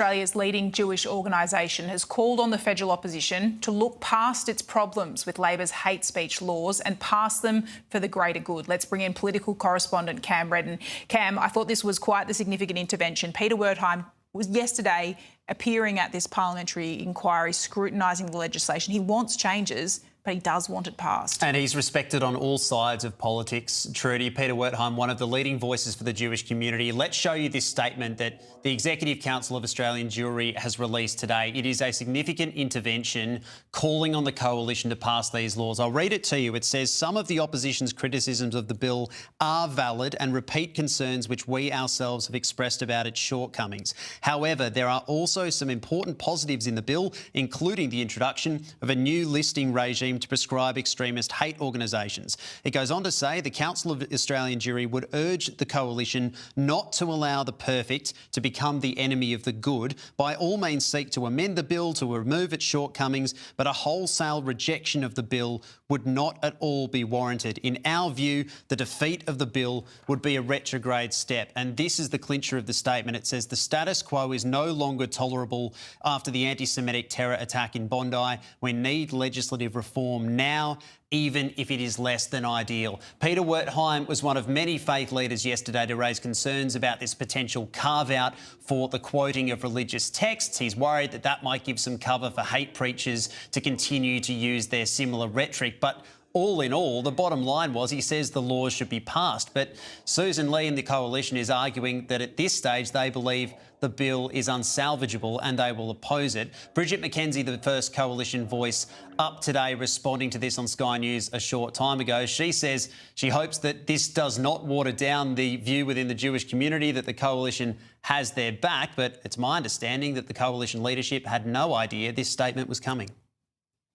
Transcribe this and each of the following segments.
Australia's leading Jewish organisation has called on the federal opposition to look past its problems with Labor's hate speech laws and pass them for the greater good. Let's bring in political correspondent Cam Redden. Cam, I thought this was quite the significant intervention. Peter Wertheim was yesterday appearing at this parliamentary inquiry, scrutinising the legislation. He wants changes, but he does want it passed. And he's respected on all sides of politics. Trudy, Peter Wertheim, one of the leading voices for the Jewish community. Let's show you this statement that the Executive Council of Australian Jewry has released today. It is a significant intervention calling on the coalition to pass these laws. I'll read it to you. It says, some of the opposition's criticisms of the bill are valid and repeat concerns which we ourselves have expressed about its shortcomings. However, there are also some important positives in the bill, including the introduction of a new listing regime to prescribe extremist hate organisations. It goes on to say the Council of Australian Jewry would urge the coalition not to allow the perfect to become the enemy of the good, by all means seek to amend the bill to remove its shortcomings, but a wholesale rejection of the bill would not at all be warranted. In our view, the defeat of the bill would be a retrograde step. And this is the clincher of the statement. It says the status quo is no longer tolerable after the anti-Semitic terror attack in Bondi. We need legislative reform now, even if it is less than ideal. Peter Wertheim was one of many faith leaders yesterday to raise concerns about this potential carve-out for the quoting of religious texts. He's worried that that might give some cover for hate preachers to continue to use their similar rhetoric. But all in all, the bottom line was he says the laws should be passed. But Susan Lee and the coalition is arguing that at this stage they believe the bill is unsalvageable and they will oppose it. Bridget McKenzie, the first coalition voice, up today responding to this on Sky News a short time ago. She says she hopes that this does not water down the view within the Jewish community that the coalition has their back, but it's my understanding that the coalition leadership had no idea this statement was coming.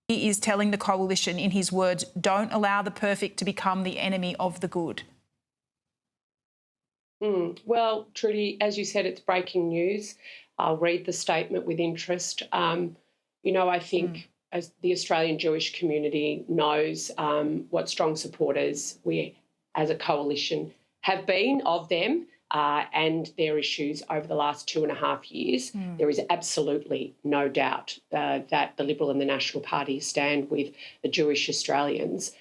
He is telling the coalition, in his words, don't allow the perfect to become the enemy of the good. Well, Trudy, as you said, it's breaking news. I'll read the statement with interest. I think as the Australian Jewish community knows what strong supporters we as a coalition have been of them and their issues over the last 2.5 years. There is absolutely no doubt that the Liberal and the National Party stand with the Jewish Australians.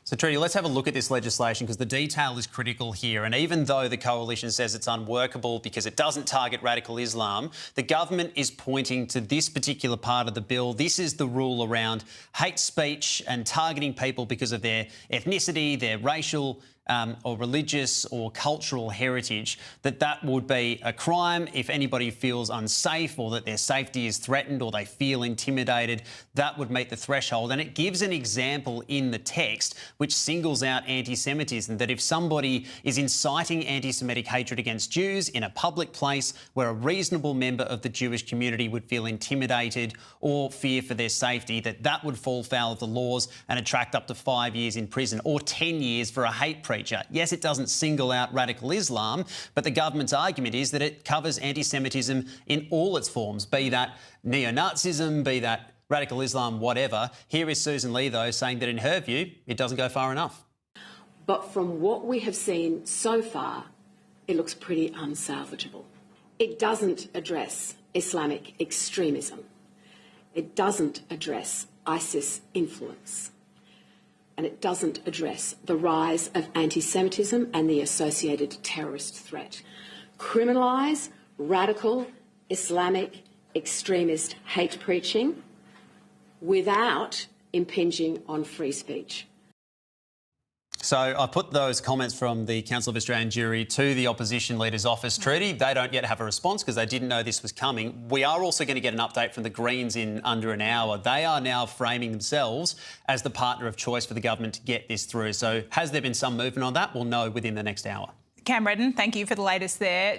So, Trudy, let's have a look at this legislation because the detail is critical here. And even though the coalition says it's unworkable because it doesn't target radical Islam, the government is pointing to this particular part of the bill. This is the rule around hate speech and targeting people because of their ethnicity, their racial or religious or cultural heritage, that would be a crime if anybody feels unsafe or that their safety is threatened or they feel intimidated. That would meet the threshold. And it gives an example in the text which singles out anti-Semitism, that if somebody is inciting anti-Semitic hatred against Jews in a public place where a reasonable member of the Jewish community would feel intimidated or fear for their safety, that would fall foul of the laws and attract up to 5 years in prison or 10 years for a hate preacher. Yes, it doesn't single out radical Islam, but the government's argument is that it covers anti-Semitism in all its forms, be that neo-Nazism, be that radical Islam, whatever. Here is Susan Lee, though, saying that in her view, it doesn't go far enough. But from what we have seen so far, it looks pretty unsalvageable. It doesn't address Islamic extremism. It doesn't address ISIS influence. And it doesn't address the rise of anti-Semitism and the associated terrorist threat. Criminalise radical Islamic extremist hate preaching without impinging on free speech. So I put those comments from the Council of Australian Jewry to the opposition leader's office, Trudy. They don't yet have a response because they didn't know this was coming. We are also going to get an update from the Greens in under an hour. They are now framing themselves as the partner of choice for the government to get this through. So has there been some movement on that? We'll know within the next hour. Cam Redden, thank you for the latest there.